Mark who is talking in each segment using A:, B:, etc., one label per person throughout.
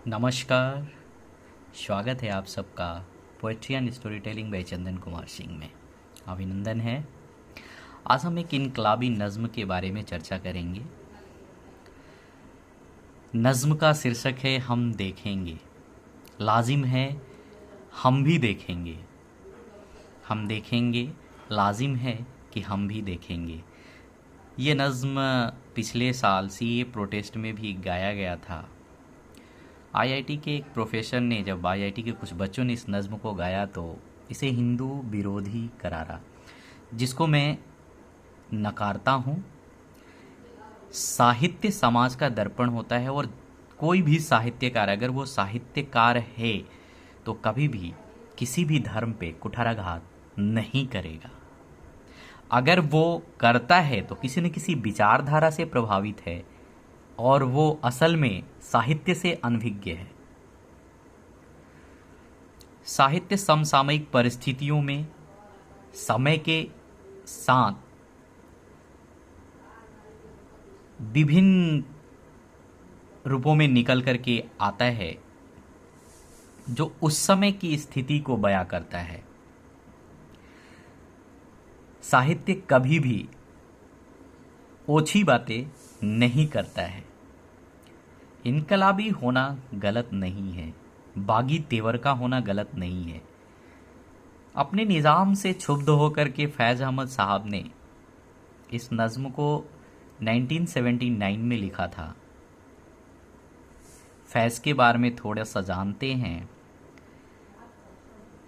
A: नमस्कार। स्वागत है आप सबका poetry and story telling by Chandan Kumar Singh में। अभिनंदन है। आज हम एक इनकलाबी नज़्म के बारे में चर्चा करेंगे। नज़्म का शीर्षक है हम देखेंगे। लाजिम है हम भी देखेंगे। हम देखेंगे, लाजिम है कि हम भी देखेंगे। ये नज़्म पिछले साल सीए प्रोटेस्ट में भी गाया गया था। आईआईटी के एक प्रोफेसर ने, जब आईआईटी के कुछ बच्चों ने इस नज़्म को गाया तो इसे हिंदू विरोधी करारा, जिसको मैं नकारता हूँ। साहित्य समाज का दर्पण होता है और कोई भी साहित्यकार, अगर वो साहित्यकार है तो कभी भी किसी भी धर्म पे कुठाराघात नहीं करेगा। अगर वो करता है तो किसी न किसी विचारधारा से प्रभावित है और वो असल में साहित्य से अनभिज्ञ है। साहित्य समसामयिक परिस्थितियों में समय के साथ विभिन्न रूपों में निकल करके आता है, जो उस समय की स्थिति को बयां करता है। साहित्य कभी भी ओछी बातें नहीं करता है। इनकलाबी होना गलत नहीं है, बागी तेवर का होना गलत नहीं है। अपने निज़ाम से क्षुब्ध होकर के फैज़ अहमद साहब ने इस नज़्म को 1979 में लिखा था। फैज़ के बारे में थोड़ा सा जानते हैं।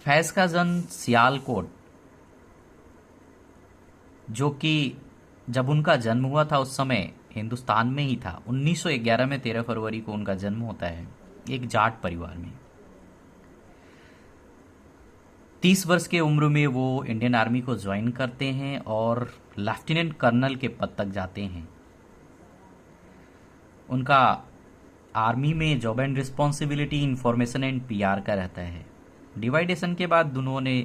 A: फैज़ का जन्म सियालकोट, जो कि जब उनका जन्म हुआ था उस समय हिंदुस्तान में ही था। 1911 में 13 फरवरी को उनका जन्म होता है, एक जाट परिवार में। 30 वर्ष के उम्र में वो इंडियन आर्मी को ज्वाइन करते हैं और लेफ्टिनेंट कर्नल के पद तक जाते हैं। उनका आर्मी में job and responsibility information and PR का रहता है। डिवाइडेशन के बाद उन्होंने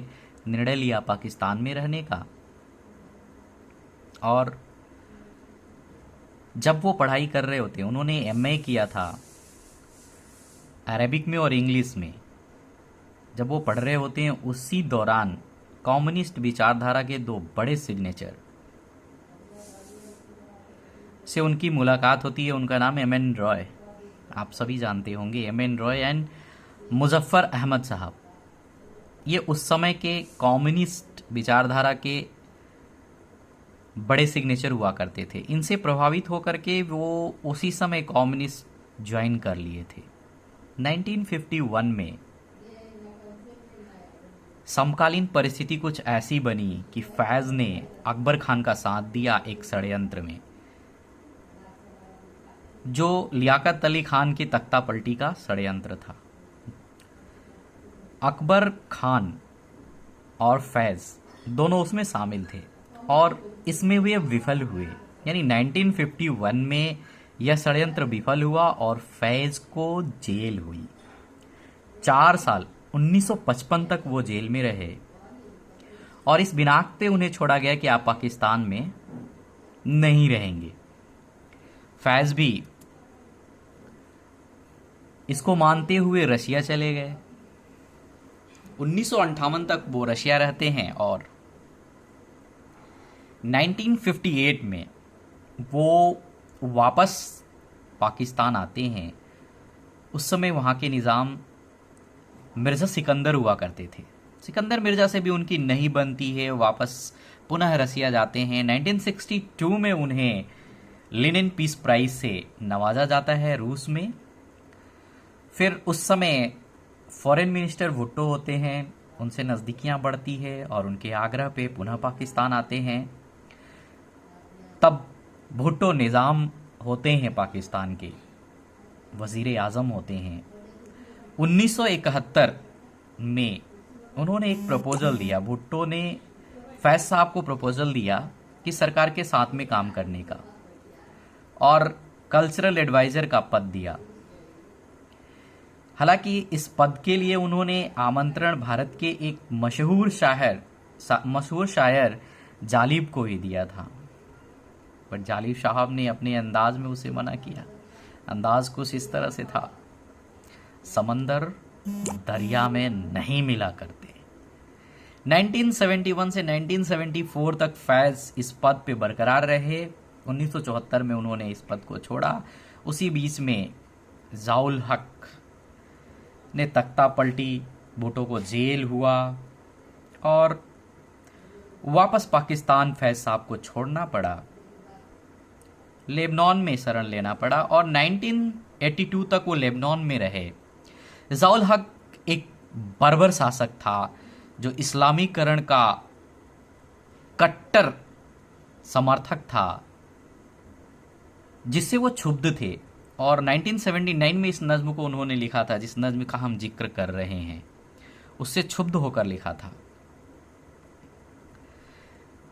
A: निर्णय लिया पाकिस्तान में रहने का, और जब वो पढ़ाई कर रहे होते हैं, उन्होंने एमए किया था अरेबिक में और इंग्लिश में। जब वो पढ़ रहे होते हैं उसी दौरान कम्युनिस्ट विचारधारा के दो बड़े सिग्नेचर से उनकी मुलाकात होती है। उनका नाम एमएन रॉय, आप सभी जानते होंगे, एमएन रॉय एंड मुजफ्फर अहमद साहब। ये उस समय के कम्युनिस्ट विचारधारा के बड़े सिग्नेचर हुआ करते थे। इनसे प्रभावित होकर के वो उसी समय कम्युनिस्ट ज्वाइन कर लिए थे। 1951 में समकालीन परिस्थिति कुछ ऐसी बनी कि फैज़ ने अकबर खान का साथ दिया एक षड्यंत्र में, जो लियाकत अली खान की तख्ता पलटी का षड्यंत्र था। अकबर खान और फैज़ दोनों उसमें शामिल थे और इसमें वे विफल हुए। यानी 1951 में यह षड्यंत्र विफल हुआ और फैज़ को जेल हुई। 4 साल 1955 तक वो जेल में रहे और इस बिनाक पे उन्हें छोड़ा गया कि आप पाकिस्तान में नहीं रहेंगे। फैज़ भी इसको मानते हुए रशिया चले गए। 1958 तक वो रशिया रहते हैं और 1958 में वो वापस पाकिस्तान आते हैं। उस समय वहाँ के निज़ाम मिर्ज़ा सिकंदर हुआ करते थे। सिकंदर मिर्ज़ा से भी उनकी नहीं बनती है, वापस पुनः रसिया जाते हैं। 1962 में उन्हें लेनिन पीस प्राइज़ से नवाजा जाता है रूस में। फिर उस समय फॉरेन मिनिस्टर भुट्टो होते हैं, उनसे नज़दीकियां बढ़ती है और उनके आग्रह पे पुनः पाकिस्तान आते हैं। तब भुट्टो निज़ाम होते हैं, पाकिस्तान के वज़ीर आज़म होते हैं। 1971 में उन्होंने एक प्रपोजल दिया, भुट्टो ने फैज़ साहब को प्रपोजल दिया कि सरकार के साथ में काम करने का, और कल्चरल एडवाइज़र का पद दिया। हालांकि इस पद के लिए उन्होंने आमंत्रण भारत के एक मशहूर शायर जालिब को ही दिया था, पर जालिब साहब ने अपने अंदाज में उसे मना किया। अंदाज कुछ इस तरह से था, समंदर दरिया में नहीं मिला करते। 1971 से 1974 तक फैज इस पद पे बरकरार रहे। 1974 में उन्होंने इस पद को छोड़ा। उसी बीच में ज़ाउल हक ने तख्ता पलटी, भुट्टो को जेल हुआ और वापस पाकिस्तान फैज साहब को छोड़ना पड़ा, लेबनान में शरण लेना पड़ा और 1982 तक वो लेबनान में रहे। ज़ाउल हक एक बर्बर शासक था जो इस्लामीकरण का कट्टर समर्थक था, जिससे वो क्षुब्ध थे और 1979 में इस नज्म को उन्होंने लिखा था, जिस नज्म का हम जिक्र कर रहे हैं, उससे क्षुब्ध होकर लिखा था।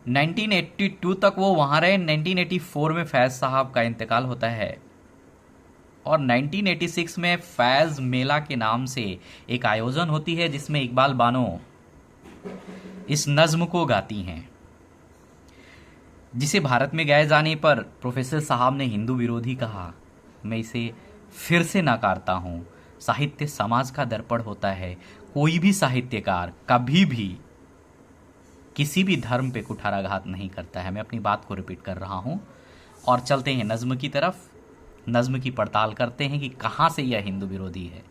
A: 1982 तक वो वहां रहे। 1984 में फैज साहब का इंतकाल होता है और 1986 में फैज मेला के नाम से एक आयोजन होती है जिसमें इकबाल बानो इस नज्म को गाती हैं, जिसे भारत में गाए जाने पर प्रोफेसर साहब ने हिंदू विरोधी कहा। मैं इसे फिर से नकारता हूं। साहित्य समाज का दर्पण होता है। कोई भी साहित्यकार कभी भी किसी भी धर्म पे कुठाराघात नहीं करता है। मैं अपनी बात को रिपीट कर रहा हूं और चलते हैं नज्म की तरफ। नज्म की पड़ताल करते हैं कि कहां से यह हिंदू विरोधी है।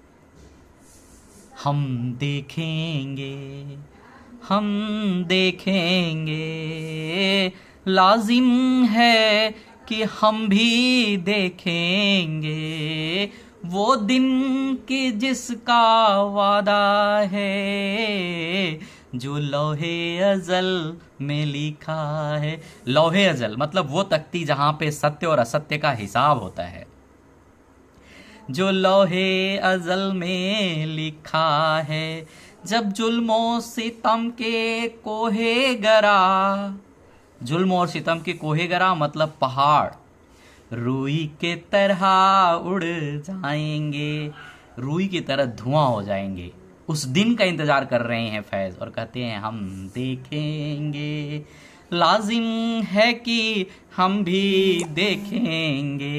A: हम देखेंगे लाजिम है कि हम भी देखेंगे वो दिन कि जिसका वादा है जो लौहे अजल में लिखा है। लौहे अजल मतलब वो तख्ती जहां पे सत्य और असत्य का हिसाब होता है। जो लौहे अजल में लिखा है, जब जुल्मों सितम के कोहे गरा, जुल्म और सितम के कोहे गरा मतलब पहाड़ रुई के तरह उड़ जाएंगे, रुई की तरह धुआं हो जाएंगे। उस दिन का इंतजार कर रहे हैं फैज और कहते हैं हम देखेंगे, लाजिम है कि हम भी देखेंगे।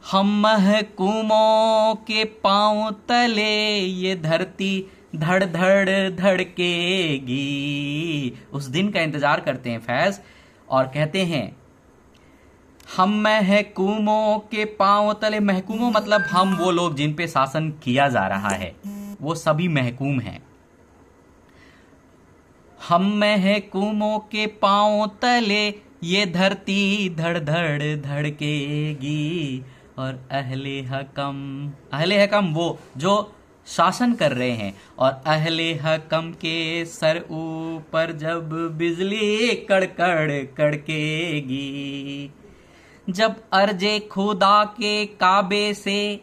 A: हम महकूमों के पांव तले ये धरती धड़ धड़ धड़केगी। उस दिन का इंतजार करते हैं फैज और कहते हैं हम महकूमों के पांव तले। महकूमों मतलब हम वो लोग जिन पे शासन किया जा रहा है, वो सभी महकूम हैं। हम महकूमों के पांव तले ये धरती धड़ धड़ धड़केगी और अहले हकम वो जो शासन कर रहे हैं, और अहले हकम के सर ऊपर जब बिजली कड़कड़ कड़केगी। जब अर्जे खुदा के काबे से,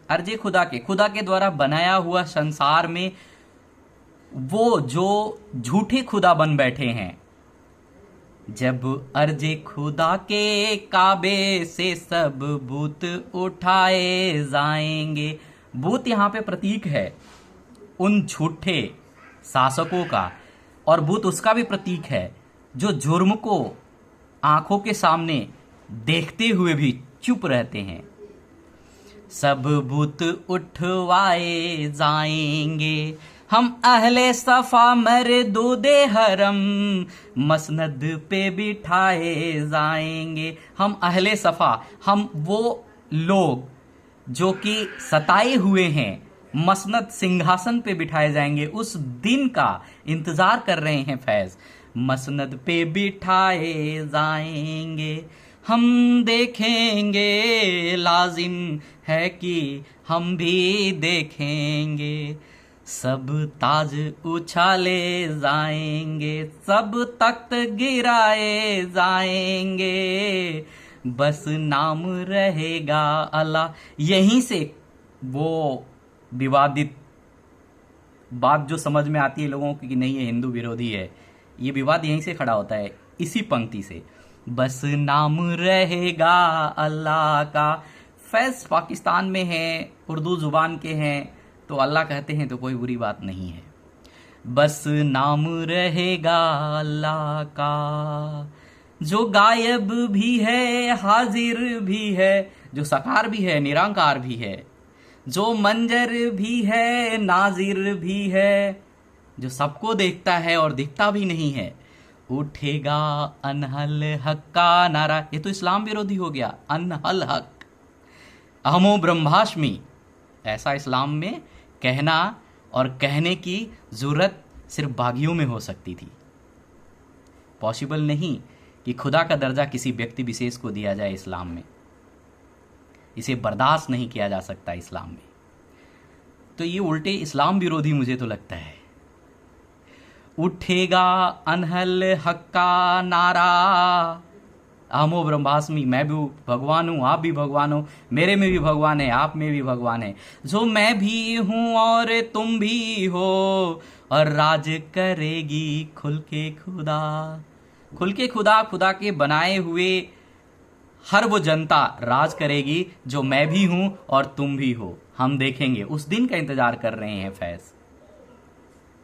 A: अर्जे खुदा के द्वारा बनाया हुआ संसार में वो जो झूठे खुदा बन बैठे हैं, जब अर्जे खुदा के काबे से सब भूत उठाए जाएंगे। भूत यहाँ पे प्रतीक है उन झूठे शासकों का, और भूत उसका भी प्रतीक है जो जुर्म को आंखों के सामने देखते हुए भी चुप रहते हैं। सब भूत उठवाए जाएंगे, हम अहले सफा मरदूदे हरम मसनद पे बिठाए जाएंगे। हम अहले सफा, हम वो लोग जो कि सताए हुए हैं, मसनद सिंहासन पे बिठाए जाएंगे। उस दिन का इंतजार कर रहे हैं फैज। मसनद पे बिठाए जाएंगे, हम देखेंगे, लाजिम है कि हम भी देखेंगे। सब ताज उछाले जाएंगे, सब तख्त गिराए जाएंगे, बस नाम रहेगा अल्लाह। यहीं से वो विवादित बात जो समझ में आती है लोगों की कि नहीं ये हिंदू विरोधी है, ये विवाद यहीं से खड़ा होता है, इसी पंक्ति से। बस नाम रहेगा अल्लाह का। फैज पाकिस्तान में है, उर्दू जुबान के हैं, तो अल्लाह कहते हैं तो कोई बुरी बात नहीं है। बस नाम रहेगा अल्लाह का, जो गायब भी है हाजिर भी है, जो साकार भी है निराकार भी है, जो मंजर भी है नाजिर भी है, जो सबको देखता है और दिखता भी नहीं है, उठेगा अनहल हक का नारा। ये तो इस्लाम विरोधी हो गया, अनहल हक, अहमो ब्रह्मास्मि। ऐसा इस्लाम में कहना और कहने की जरूरत सिर्फ बागियों में हो सकती थी। पॉसिबल नहीं कि खुदा का दर्जा किसी व्यक्ति विशेष को दिया जाए इस्लाम में। इसे बर्दाश्त नहीं किया जा सकता इस्लाम में। तो ये उल्टे इस्लाम विरोधी मुझे तो लगता है। उठेगा अनहल हक का नारा, अहमो ब्रह्मास्मि, मैं भी भगवान हूं, आप भी भगवान हो, मेरे में भी भगवान है, आप में भी भगवान है, जो मैं भी हूं और तुम भी हो, और राज करेगी खुल के खुदा। खुल के खुदा, खुदा के बनाए हुए हर वो जनता राज करेगी जो मैं भी हूं और तुम भी हो। हम देखेंगे, उस दिन का इंतजार कर रहे हैं फैज।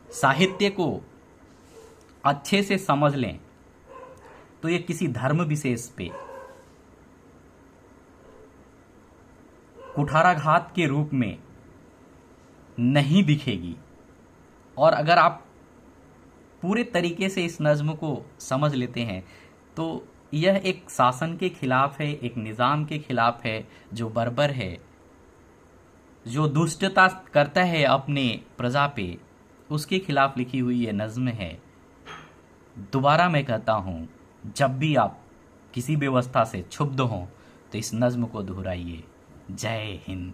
A: साहित्य को अच्छे से समझ लें तो ये किसी धर्म विशेष पे कुठाराघात के रूप में नहीं दिखेगी। और अगर आप पूरे तरीके से इस नज्म को समझ लेते हैं तो यह एक शासन के खिलाफ है, एक निज़ाम के खिलाफ है जो बर्बर है, जो दुष्टता करता है अपने प्रजा पे, उसके खिलाफ लिखी हुई ये नज्म है। दोबारा मैं कहता हूँ, जब भी आप किसी व्यवस्था से क्षुब्ध हों तो इस नज्म को दोहराइए। जय हिंद।